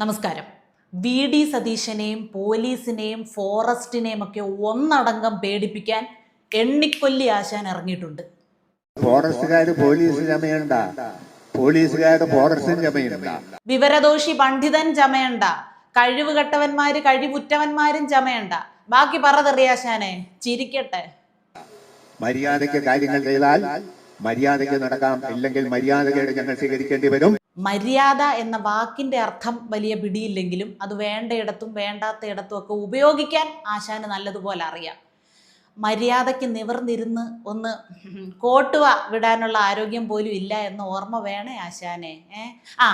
നമസ്കാരം. V D സതീശനെയും പോലീസിനെയും ഫോറസ്റ്റിനെയും ഒക്കെ ഒന്നടങ്കം പേടിപ്പിക്കാൻ എണ്ണിക്കൊല്ലി ആശാൻ ഇറങ്ങിയിട്ടുണ്ട്. ഫോറസ്റ്റുകാര് പോലീസ് ചമയണ്ട, പോലീസുകാര് ഫോറസ്റ്റും ചമയണ്ട, വിവരദോഷി പണ്ഡിതൻ ചമയണ്ട, കഴിവുകെട്ടവന്മാര് കഴിവുറ്റവന്മാരും ചമയണ്ട. ബാക്കി പറതെറിയാശാനെ, ചിരിക്കട്ടെ. മര്യാദയ്ക്ക് കാര്യങ്ങൾ ചെയ്താൽ മര്യാദയ്ക്ക് നടക്കാം, ഇല്ലെങ്കിൽ മര്യാദകേട് ഞങ്ങൾ സ്വീകരിക്കേണ്ടി വരും. മര്യാദ എന്ന വാക്കിന്റെ അർത്ഥം വലിയ പിടിയില്ലെങ്കിലും അത് വേണ്ടയിടത്തും വേണ്ടാത്തയിടത്തും ഒക്കെ ഉപയോഗിക്കാൻ ആശാന് നല്ലതുപോലെ അറിയാം. മര്യാദയ്ക്ക് നിവർന്നിരുന്ന് ഒന്ന് കോട്ടുവ വിടാനുള്ള ആരോഗ്യം പോലും ഇല്ല എന്ന് ഓർമ്മ വേണേ ആശാനെ.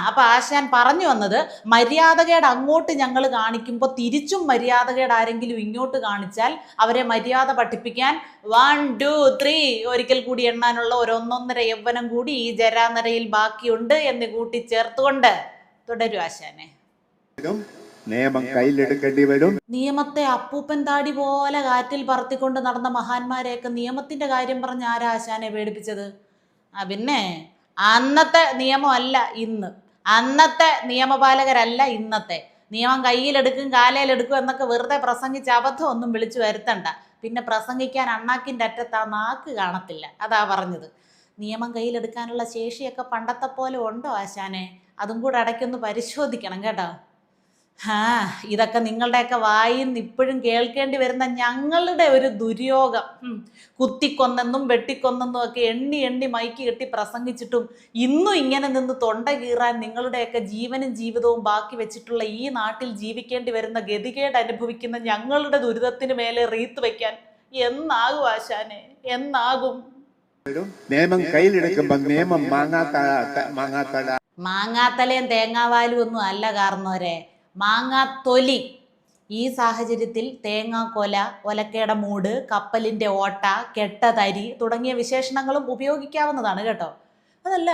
അപ്പൊ ആശാൻ പറഞ്ഞു വന്നത്, മര്യാദകേട് അങ്ങോട്ട് ഞങ്ങൾ കാണിക്കുമ്പോൾ തിരിച്ചും മര്യാദകേട് ആരെങ്കിലും ഇങ്ങോട്ട് കാണിച്ചാൽ അവരെ മര്യാദ പഠിപ്പിക്കാൻ 1 2 3 ഒരിക്കൽ കൂടി എണ്ണാനുള്ള ഒരു 1.5 യൗവനം കൂടി ഈ ജരാനരയിൽ ബാക്കിയുണ്ട് എന്ന് കൂട്ടിച്ചേർത്തുകൊണ്ട് തുടരും ആശാനെ. നിയമം കയ്യിലെടുക്കേണ്ടി വരും. നിയമത്തെ അപ്പൂപ്പൻ താടി പോലെ കാറ്റിൽ പറത്തിക്കൊണ്ട് നടന്ന മഹാന്മാരെയൊക്കെ നിയമത്തിന്റെ കാര്യം പറഞ്ഞ് ആരാ ആശാനെ പേടിപ്പിച്ചത്? പിന്നെ അന്നത്തെ നിയമമല്ല ഇന്ന്, അന്നത്തെ നിയമപാലകരല്ല ഇന്നത്തെ. നിയമം കയ്യിലെടുക്കും കാലയിലെടുക്കും എന്നൊക്കെ വെറുതെ പ്രസംഗിച്ച് അബദ്ധം ഒന്നും വിളിച്ചു വരുത്തണ്ട. പിന്നെ പ്രസംഗിക്കാൻ അണ്ണാക്കിൻ്റെ അറ്റത്ത് ആ നാക്ക് കാണത്തില്ല, അതാ പറഞ്ഞത്. നിയമം കയ്യിലെടുക്കാനുള്ള ശേഷിയൊക്കെ പണ്ടത്തെ പോലെ ഉണ്ടോ ആശാനെ? അതും കൂടെ ഇടയ്ക്കൊന്ന് പരിശോധിക്കണം കേട്ടോ. ഇതൊക്കെ നിങ്ങളുടെയൊക്കെ വായിന്ന് ഇപ്പോഴും കേൾക്കേണ്ടി വരുന്ന ഞങ്ങളുടെ ഒരു ദുര്യോഗം. കുത്തിക്കൊന്നെന്നും വെട്ടിക്കൊന്നെന്നും ഒക്കെ എണ്ണി എണ്ണി മൈക്ക് കെട്ടി പ്രസംഗിച്ചിട്ടും ഇന്നും ഇങ്ങനെ നിന്ന് തൊണ്ട കീറാൻ നിങ്ങളുടെയൊക്കെ ജീവനും ജീവിതവും ബാക്കി വെച്ചിട്ടുള്ള ഈ നാട്ടിൽ ജീവിക്കേണ്ടി വരുന്ന ഗതികേട് അനുഭവിക്കുന്ന ഞങ്ങളുടെ ദുരിതത്തിന് മേലെ റീത്ത് വയ്ക്കാൻ എന്നാകും ആശാനെ, എന്നാകും? നിയമം കയ്യിലെടുക്കുമ്പോ നിയമം മാങ്ങാത്തലയും തേങ്ങാവാലും ഒന്നും അല്ല കാരണവരെ, മാങ്ങാത്തൊലി. ഈ സാഹചര്യത്തിൽ തേങ്ങാക്കൊല, ഒലക്കയുടെ മൂട്, കപ്പലിൻ്റെ ഓട്ട, കെട്ടതരി തുടങ്ങിയ വിശേഷണങ്ങളും ഉപയോഗിക്കാവുന്നതാണ് കേട്ടോ. അതല്ല,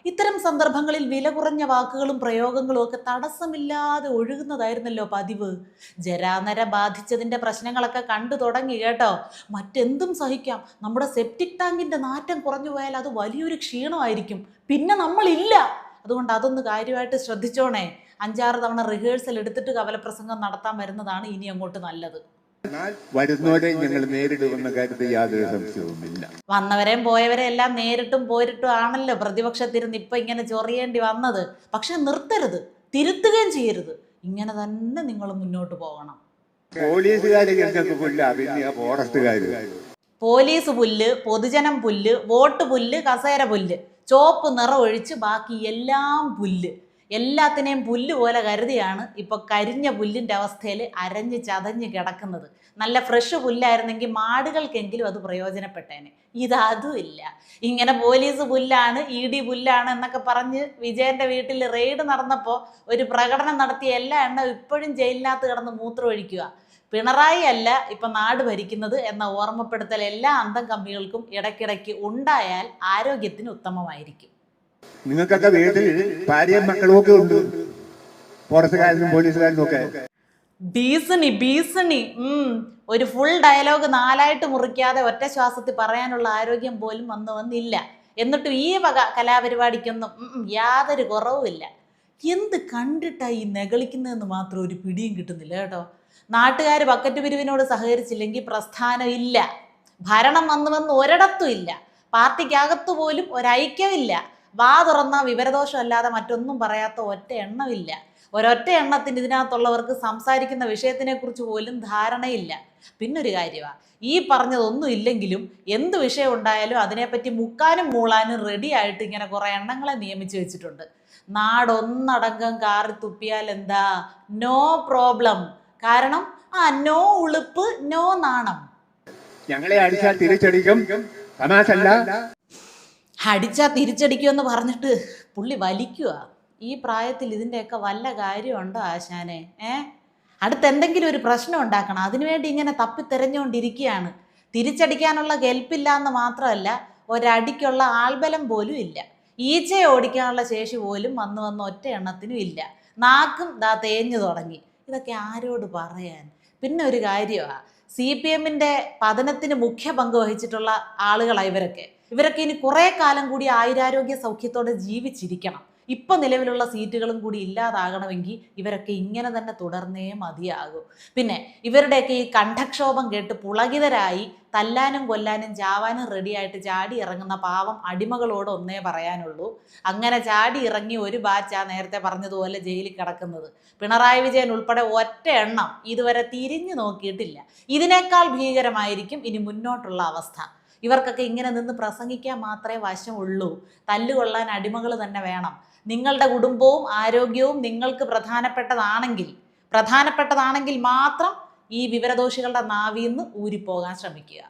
ഇത്തരം സന്ദർഭങ്ങളിൽ വില കുറഞ്ഞ വാക്കുകളും പ്രയോഗങ്ങളും ഒക്കെ തടസ്സമില്ലാതെ ഒഴുകുന്നതായിരുന്നല്ലോ പതിവ്. ജരാനര ബാധിച്ചതിൻ്റെ പ്രശ്നങ്ങളൊക്കെ കണ്ടു തുടങ്ങി കേട്ടോ. മറ്റെന്തും സഹിക്കാം, നമ്മുടെ സെപ്റ്റിക് ടാങ്കിൻ്റെ നാറ്റം കുറഞ്ഞു പോയാൽ അത് വലിയൊരു ക്ഷീണമായിരിക്കും. പിന്നെ നമ്മളില്ല. അതുകൊണ്ട് അതൊന്ന് കാര്യമായിട്ട് ശ്രദ്ധിച്ചോണേ. 5-6 തവണ റിഹേഴ്സൽ എടുത്തിട്ട് കവലപ്രസംഗം നടത്താൻ വരുന്നതാണ് ഇനി അങ്ങോട്ട് നല്ലത്. വന്നവരെയും പോയവരെ എല്ലാം നേരിട്ടും പോരിട്ടും ആണല്ലോ പ്രതിപക്ഷത്തിരുന്ന് ഇപ്പൊ ഇങ്ങനെ ചൊറിയേണ്ടി വന്നത്. പക്ഷെ നിർത്തരുത്, തിരുത്തുകയും ചെയ്യരുത്. ഇങ്ങനെ തന്നെ നിങ്ങൾ മുന്നോട്ട് പോകണം. പോലീസ് പുല്ല്, പൊതുജനം പുല്ല്, വോട്ട് പുല്ല്, കസേര പുല്ല്, ചോപ്പ് നിറം ഒഴിച്ച് ബാക്കി എല്ലാം പുല്ല്. എല്ലാത്തിനെയും പുല്ല് പോലെ കരുതിയാണ് ഇപ്പോൾ കരിഞ്ഞ പുല്ലിൻ്റെ അവസ്ഥയിൽ അരഞ്ഞ് ചതഞ്ഞ് കിടക്കുന്നത്. നല്ല ഫ്രഷ് പുല്ലായിരുന്നെങ്കിൽ മാടുകൾക്കെങ്കിലും അത് പ്രയോജനപ്പെട്ടേനെ. ഇതതും ഇല്ല. ഇങ്ങനെ പോലീസ് പുല്ലാണ്, ED പുല്ലാണ് എന്നൊക്കെ പറഞ്ഞ് വിജയൻ്റെ വീട്ടിൽ റെയ്ഡ് നടന്നപ്പോൾ ഒരു പ്രകടനം നടത്തിയ എല്ലാ എണ്ണം ഇപ്പോഴും ജയിലിനകത്ത് കിടന്ന് മൂത്രമൊഴിക്കുക. പിണറായി അല്ല ഇപ്പം നാട് ഭരിക്കുന്നത് എന്ന ഓർമ്മപ്പെടുത്തൽ എല്ലാ അന്തം കമ്മികൾക്കും ഇടയ്ക്കിടയ്ക്ക് ഉണ്ടായാൽ ആരോഗ്യത്തിന് ഉത്തമമായിരിക്കും. നിങ്ങൾക്കൊക്കെ വീട്ടിൽ ഭാര്യയും മക്കളും ഒക്കെ ഉണ്ട്, ഫോറസ്റ്റുകാരനും പോലീസുകാരനും ഒക്കെ. ഭീഷണി ഭീഷണി. ഒരു ഫുൾ ഡയലോഗ് 4 മുറിക്കാതെ ഒറ്റ ശ്വാസത്തിൽ പറയാനുള്ള ആരോഗ്യം പോലും വന്നില്ല. എന്നിട്ടും ഈ വക കലാപരിപാടിക്കൊന്നും യാതൊരു കുറവുമില്ല. എന്ത് കണ്ടിട്ടായി ഈ നെകളിക്കുന്നതെന്ന് മാത്രം ഒരു പിടിയും കിട്ടുന്നില്ല കേട്ടോ. നാട്ടുകാർ ബക്കറ്റ് പിരിവിനോട് സഹകരിച്ചില്ലെങ്കിൽ പ്രസ്ഥാനം ഇല്ല. ഭരണം വന്ന് ഒരിടത്തും ഇല്ല. പാർട്ടിക്കകത്തു പോലും ഒരൈക്യമില്ല. വാ തുറന്ന വിവരദോഷം അല്ലാതെ മറ്റൊന്നും പറയാത്ത ഒറ്റ എണ്ണമില്ല. ഒരൊറ്റ എണ്ണത്തിന് ഇതിനകത്തുള്ളവർക്ക് സംസാരിക്കുന്ന വിഷയത്തിനെ കുറിച്ച് പോലും ധാരണയില്ല. പിന്നൊരു കാര്യമാണ്, ഈ പറഞ്ഞതൊന്നും ഇല്ലെങ്കിലും എന്ത് വിഷയം ഉണ്ടായാലും അതിനെപ്പറ്റി മുക്കാനും മൂളാനും റെഡി ആയിട്ട് ഇങ്ങനെ കുറേ എണ്ണങ്ങളെ നിയമിച്ചു വെച്ചിട്ടുണ്ട്. നാടൊന്നടങ്കം കാറി തുപ്പിയാൽ എന്താ, നോ പ്രോബ്ലം. കാരണം നോ ഉളുപ്പ്, നോ നാണം. ഞങ്ങളെ അടിച്ചാൽ തിരിച്ചടിക്കും, തമാശല്ല. അടിച്ചാൽ തിരിച്ചടിക്കുമെന്ന് പറഞ്ഞിട്ട് പുള്ളി വലിക്കുക. ഈ പ്രായത്തിൽ ഇതിൻ്റെയൊക്കെ വല്ല കാര്യമുണ്ടോ ആശാനെ? അടുത്ത് എന്തെങ്കിലും ഒരു പ്രശ്നം ഉണ്ടാക്കണം, അതിനുവേണ്ടി ഇങ്ങനെ തപ്പിത്തെരഞ്ഞുകൊണ്ടിരിക്കുകയാണ്. തിരിച്ചടിക്കാനുള്ള കെൽപ്പില്ല എന്ന് മാത്രമല്ല, ഒരടിക്കുള്ള ആൾബലം പോലും ഇല്ല. ഈച്ചയെ ഓടിക്കാനുള്ള ശേഷി പോലും വന്ന് ഒറ്റ എണ്ണത്തിനും ഇല്ല. നാക്കും തേഞ്ഞു തുടങ്ങി. ഇതൊക്കെ ആരോട് പറയാൻ? പിന്നെ ഒരു കാര്യമാണ്, CPM-ന്റെ പതനത്തിന് മുഖ്യ പങ്ക് വഹിച്ചിട്ടുള്ള ആളുകളാണ് ഇവരൊക്കെ ഇനി കുറേ കാലം കൂടി ആയുരാരോഗ്യ സൗഖ്യത്തോടെ ജീവിച്ചിരിക്കണം. ഇപ്പം നിലവിലുള്ള സീറ്റുകളും കൂടി ഇല്ലാതാകണമെങ്കിൽ ഇവരൊക്കെ ഇങ്ങനെ തന്നെ തുടർന്നേ മതിയാകും. പിന്നെ ഇവരുടെയൊക്കെ ഈ കണ്ഠക്ഷോഭം കേട്ട് പുളകിതരായി തല്ലാനും കൊല്ലാനും ചാവാനും റെഡിയായിട്ട് ചാടി ഇറങ്ങുന്ന പാവം അടിമകളോട് ഒന്നേ പറയാനുള്ളൂ, അങ്ങനെ ചാടി ഇറങ്ങി ഒരു ബാച്ചാ നേരത്തെ പറഞ്ഞതുപോലെ ജയിലിൽ കിടക്കുന്നത്. പിണറായി വിജയൻ ഉൾപ്പെടെ ഒറ്റ എണ്ണം ഇതുവരെ തിരിഞ്ഞു നോക്കിയിട്ടില്ല. ഇതിനേക്കാൾ ഭീകരമായിരിക്കും ഇനി മുന്നോട്ടുള്ള അവസ്ഥ. ഇവർക്കൊക്കെ ഇങ്ങനെ നിന്ന് പ്രസംഗിക്കാൻ മാത്രമേ വശമുള്ളൂ. തല്ലുകൊള്ളാൻ അടിമകൾ തന്നെ വേണം. നിങ്ങളുടെ കുടുംബവും ആരോഗ്യവും നിങ്ങൾക്ക് പ്രധാനപ്പെട്ടതാണെങ്കിൽ മാത്രം ഈ വിവരദോഷികളുടെ നാവിൽ നിന്ന് ഊരിപ്പോകാൻ ശ്രമിക്കുക.